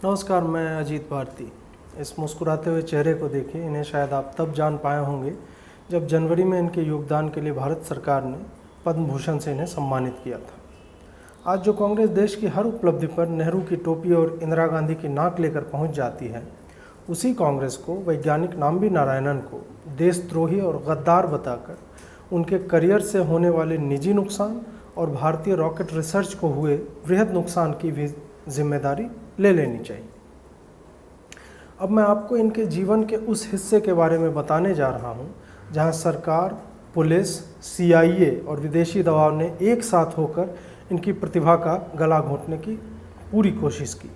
नमस्कार, मैं अजीत भारती। इस मुस्कुराते हुए चेहरे को देखिए, इन्हें शायद आप तब जान पाए होंगे जब जनवरी में इनके योगदान के लिए भारत सरकार ने पद्म भूषण से इन्हें सम्मानित किया था। आज जो कांग्रेस देश की हर उपलब्धि पर नेहरू की टोपी और इंदिरा गांधी की नाक लेकर पहुंच जाती है, उसी कांग्रेस को वैज्ञानिक नाम्बी नारायणन को देशद्रोही और गद्दार बताकर उनके करियर से होने वाले निजी नुकसान और भारतीय रॉकेट रिसर्च को हुए वृहद नुकसान की भी जिम्मेदारी ले लेनी चाहिए। अब मैं आपको इनके जीवन के उस हिस्से के बारे में बताने जा रहा हूं जहां सरकार, पुलिस, CIA और विदेशी दबाव ने एक साथ होकर इनकी प्रतिभा का गला घोंटने की पूरी कोशिश की।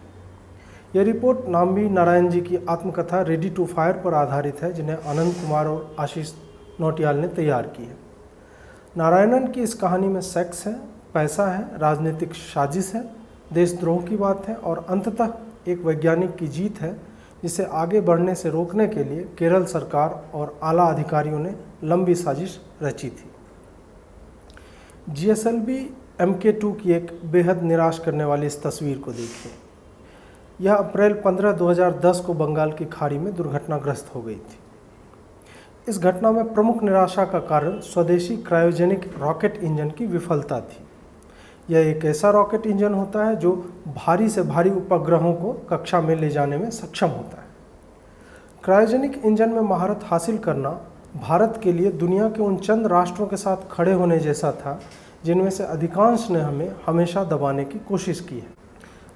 यह रिपोर्ट नाम्बी नारायण जी की आत्मकथा रेडी टू फायर पर आधारित है, जिन्हें अनंत कुमार और आशीष नौटियाल ने तैयार की है। नारायणन की इस कहानी में सेक्स है, पैसा है, राजनीतिक साजिश है, देशद्रोह की बात है और अंततः एक वैज्ञानिक की जीत है जिसे आगे बढ़ने से रोकने के लिए केरल सरकार और आला अधिकारियों ने लंबी साजिश रची थी। GSLV Mk2 की एक बेहद निराश करने वाली इस तस्वीर को देखिए। यह अप्रैल 15, 2010 को बंगाल की खाड़ी में दुर्घटनाग्रस्त हो गई थी। इस घटना में प्रमुख निराशा का कारण स्वदेशी क्रायोजेनिक रॉकेट इंजन की विफलता थी। यह एक ऐसा रॉकेट इंजन होता है जो भारी से भारी उपग्रहों को कक्षा में ले जाने में सक्षम होता है। क्रायोजेनिक इंजन में महारत हासिल करना भारत के लिए दुनिया के उन चंद राष्ट्रों के साथ खड़े होने जैसा था जिनमें से अधिकांश ने हमें हमेशा दबाने की कोशिश की है।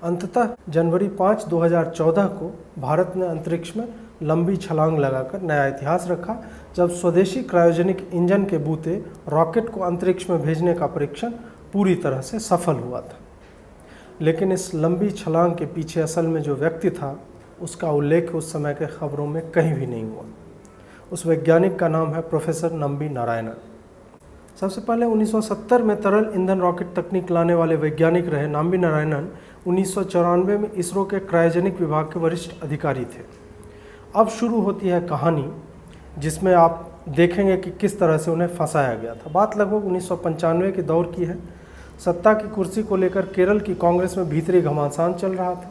अंततः जनवरी 5, 2014 को भारत ने अंतरिक्ष में लंबी छलांग लगाकर नया इतिहास रखा, जब स्वदेशी क्रायोजेनिक इंजन के बूते रॉकेट को अंतरिक्ष में भेजने का परीक्षण पूरी तरह से सफल हुआ था। लेकिन इस लंबी छलांग के पीछे असल में जो व्यक्ति था, उसका उल्लेख उस समय के खबरों में कहीं भी नहीं हुआ। उस वैज्ञानिक का नाम है प्रोफेसर नम्बी नारायणन। सबसे पहले 1970 में तरल ईंधन रॉकेट तकनीक लाने वाले वैज्ञानिक रहे नाम्बी नारायणन 1994 में इसरो के क्रायोजेनिक विभाग के वरिष्ठ अधिकारी थे। अब शुरू होती है कहानी जिसमें आप देखेंगे कि किस तरह से उन्हें फंसाया गया था। बात लगभग 1995 के दौर की है। सत्ता की कुर्सी को लेकर केरल की कांग्रेस में भीतरी घमासान चल रहा था।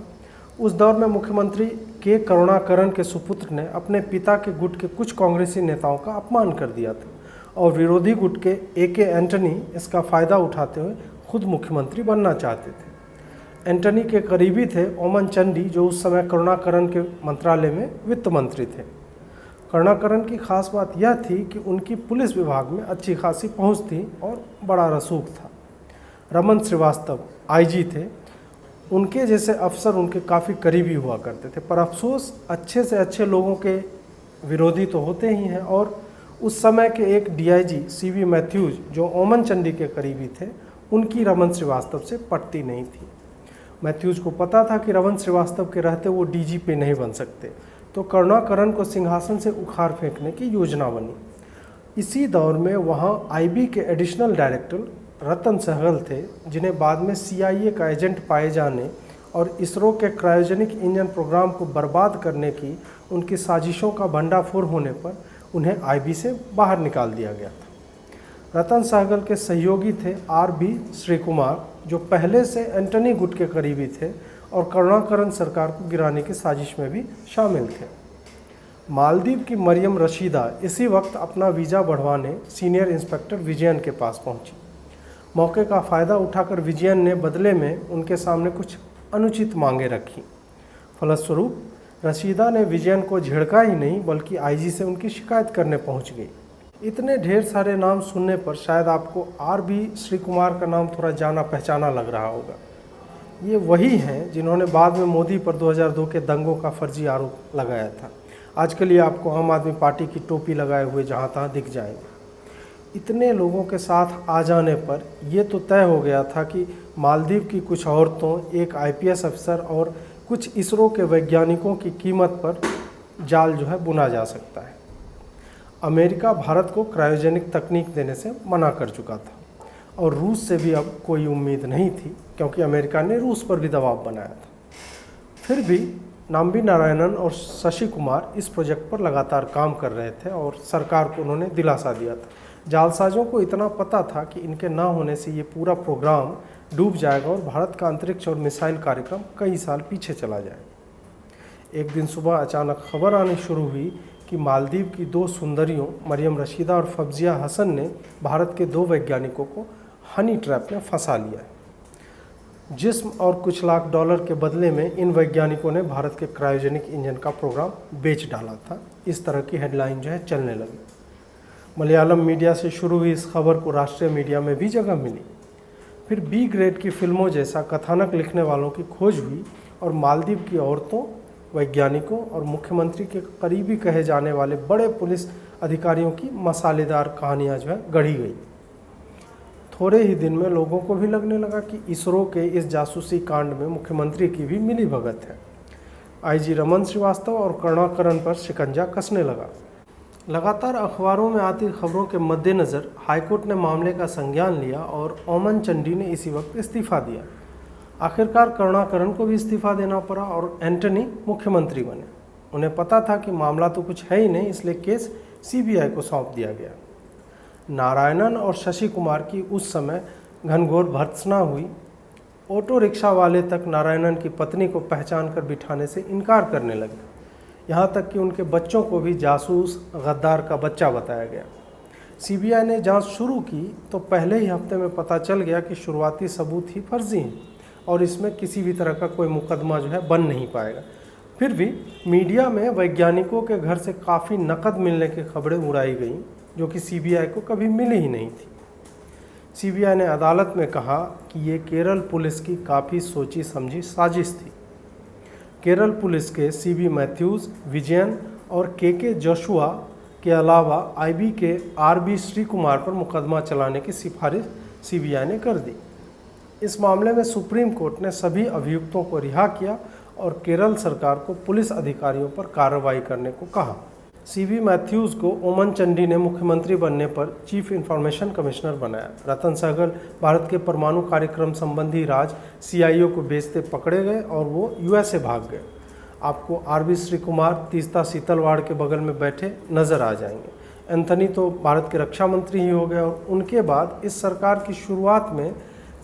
उस दौर में मुख्यमंत्री के करुणाकरन के सुपुत्र ने अपने पिता के गुट के कुछ कांग्रेसी नेताओं का अपमान कर दिया था और विरोधी गुट के AK एंटनी इसका फ़ायदा उठाते हुए खुद मुख्यमंत्री बनना चाहते थे। एंटनी के करीबी थे ओमन चांडी, जो उस समय करुणाकरन के मंत्रालय में वित्त मंत्री थे। करुणाकरन की खास बात यह थी कि उनकी पुलिस विभाग में अच्छी खासी पहुंच थी और बड़ा रसूख था। रमन श्रीवास्तव IG थे। उनके जैसे अफसर उनके काफ़ी करीबी हुआ करते थे, पर अफसोस अच्छे से अच्छे लोगों के विरोधी तो होते ही हैं। और उस समय के एक DIG CV मैथ्यूज, जो ओमन चांडी के करीबी थे, उनकी रमन श्रीवास्तव से पटती नहीं थी। मैथ्यूज को पता था कि रमन श्रीवास्तव के रहते वो DGP नहीं बन सकते, तो करुणाकरन को सिंहासन से उखाड़ फेंकने की योजना बनी। इसी दौर में वहाँ IB के एडिशनल डायरेक्टर रतन सहगल थे, जिन्हें बाद में CIA का एजेंट पाए जाने और इसरो के क्रायोजेनिक इंजन प्रोग्राम को बर्बाद करने की उनकी साजिशों का भंडाफोड़ होने पर उन्हें IB से बाहर निकाल दिया गया था। रतन सहगल के सहयोगी थे RB श्रीकुमार, जो पहले से एंटनी गुट के करीबी थे और करुणाकरन सरकार को गिराने की साजिश में भी शामिल थे। मालदीव की मरियम रशीदा इसी वक्त अपना वीज़ा बढ़वाने सीनियर इंस्पेक्टर विजयन के पास पहुंची। मौके का फ़ायदा उठाकर विजयन ने बदले में उनके सामने कुछ अनुचित मांगें रखी। फलस्वरूप रशीदा ने विजयन को झिड़का ही नहीं, बल्कि IG से उनकी शिकायत करने पहुंच गई। इतने ढेर सारे नाम सुनने पर शायद आपको RB श्रीकुमार का नाम थोड़ा जाना पहचाना लग रहा होगा। ये वही हैं जिन्होंने बाद में मोदी पर 2002 के दंगों का फर्जी आरोप लगाया था। आजकल ये आपको आम आदमी पार्टी की टोपी लगाए हुए जहाँ तहाँ दिख जाएंगे। इतने लोगों के साथ आ जाने पर यह तो तय हो गया था कि मालदीव की कुछ औरतों, एक IPS अफसर और कुछ इसरो के वैज्ञानिकों की कीमत पर जाल जो है बुना जा सकता है। अमेरिका भारत को क्रायोजेनिक तकनीक देने से मना कर चुका था और रूस से भी अब कोई उम्मीद नहीं थी, क्योंकि अमेरिका ने रूस पर भी दबाव बनाया था। फिर भी नाम्बी नारायणन और शशि कुमार इस प्रोजेक्ट पर लगातार काम कर रहे थे और सरकार को उन्होंने दिलासा दिया था। जालसाजों को इतना पता था कि इनके ना होने से ये पूरा प्रोग्राम डूब जाएगा और भारत का अंतरिक्ष और मिसाइल कार्यक्रम कई साल पीछे चला जाएगा। एक दिन सुबह अचानक खबर आनी शुरू हुई कि मालदीव की 2 सुंदरियों मरियम रशीदा और फब्जिया हसन ने भारत के 2 वैज्ञानिकों को हनी ट्रैप में फंसा लिया है। जिस्म और कुछ लाख डॉलर के बदले में इन वैज्ञानिकों ने भारत के क्रायोजेनिक इंजन का प्रोग्राम बेच डाला था। इस तरह की हेडलाइन जो है चलने लगी। मलयालम मीडिया से शुरू हुई इस खबर को राष्ट्रीय मीडिया में भी जगह मिली। फिर बी ग्रेड की फिल्मों जैसा कथानक लिखने वालों की खोज हुई और मालदीव की औरतों, वैज्ञानिकों और मुख्यमंत्री के करीबी कहे जाने वाले बड़े पुलिस अधिकारियों की मसालेदार कहानियाँ जो है गढ़ी गई। थोड़े ही दिन में लोगों को भी लगने लगा कि इसरो के इस जासूसी कांड में मुख्यमंत्री की भी मिली भगत है। आईजी रमन श्रीवास्तव और करुणाकरन पर शिकंजा कसने लगा। लगातार अखबारों में आती खबरों के मद्देनज़र हाईकोर्ट ने मामले का संज्ञान लिया और ओमन चांडी ने इसी वक्त इस्तीफा दिया। आखिरकार करुणाकरन को भी इस्तीफा देना पड़ा और एंटनी मुख्यमंत्री बने। उन्हें पता था कि मामला तो कुछ है ही नहीं, इसलिए केस सीबीआई को सौंप दिया गया। नारायणन और शशि कुमार की उस समय घनघोर भर्त्सना हुई। ऑटो रिक्शा वाले तक नारायणन की पत्नी को पहचान कर बिठाने से इनकार करने लगे। यहाँ तक कि उनके बच्चों को भी जासूस गद्दार का बच्चा बताया गया। सीबीआई ने जांच शुरू की तो पहले ही हफ्ते में पता चल गया कि शुरुआती सबूत ही फर्जी हैं और इसमें किसी भी तरह का कोई मुकदमा जो है बन नहीं पाएगा। फिर भी मीडिया में वैज्ञानिकों के घर से काफ़ी नकद मिलने की खबरें उड़ाई गईं, जो कि सीबीआई को कभी मिली ही नहीं थी। सीबीआई ने अदालत में कहा कि ये केरल पुलिस की काफ़ी सोची समझी साजिश थी। केरल पुलिस के सीबी मैथ्यूज़, विजयन और के जोशुआ के अलावा आईबी के आरबी श्री कुमार पर मुकदमा चलाने की सिफारिश सीबीआई ने कर दी। इस मामले में सुप्रीम कोर्ट ने सभी अभियुक्तों को रिहा किया और केरल सरकार को पुलिस अधिकारियों पर कार्रवाई करने को कहा। सीबी मैथ्यूज़ को ओमन चांडी ने मुख्यमंत्री बनने पर चीफ इंफॉर्मेशन कमिश्नर बनाया। रतन सहगल भारत के परमाणु कार्यक्रम संबंधी राज सीआईओ को बेचते पकड़े गए और वो यूएसए भाग गए। आपको आरबी श्री कुमार तीस्ता सीतलवाड़ के बगल में बैठे नज़र आ जाएंगे। एंथनी तो भारत के रक्षा मंत्री ही हो गए और उनके बाद इस सरकार की शुरुआत में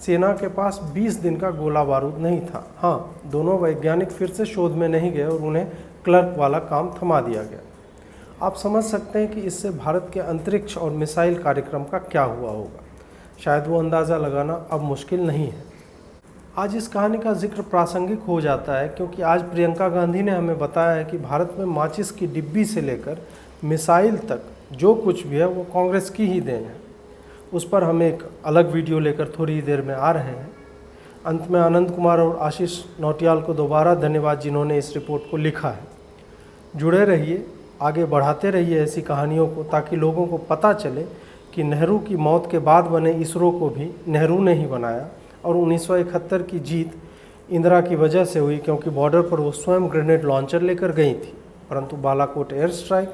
सेना के पास 20 दिन का गोला बारूद नहीं था। हाँ, दोनों वैज्ञानिक फिर से शोध में नहीं गए और उन्हें क्लर्क वाला काम थमा दिया गया। आप समझ सकते हैं कि इससे भारत के अंतरिक्ष और मिसाइल कार्यक्रम का क्या हुआ होगा। शायद वो अंदाज़ा लगाना अब मुश्किल नहीं है। आज इस कहानी का जिक्र प्रासंगिक हो जाता है क्योंकि आज प्रियंका गांधी ने हमें बताया है कि भारत में माचिस की डिब्बी से लेकर मिसाइल तक जो कुछ भी है वो कांग्रेस की ही देन है। उस पर हम एक अलग वीडियो लेकर थोड़ी देर में आ रहे हैं। अंत में आनंद कुमार और आशीष नौटियाल को दोबारा धन्यवाद जिन्होंने इस रिपोर्ट को लिखा है। जुड़े रहिए, आगे बढ़ाते रहिए ऐसी कहानियों को, ताकि लोगों को पता चले कि नेहरू की मौत के बाद बने इसरो को भी नेहरू ने ही बनाया और 1971 की जीत इंदिरा की वजह से हुई, क्योंकि बॉर्डर पर वो स्वयं ग्रेनेड लॉन्चर लेकर गई थी। परंतु Balakot air strike,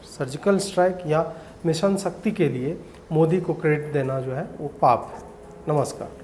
surgical strike या मिशन शक्ति के लिए मोदी को क्रेडिट देना जो है वो पाप है। नमस्कार।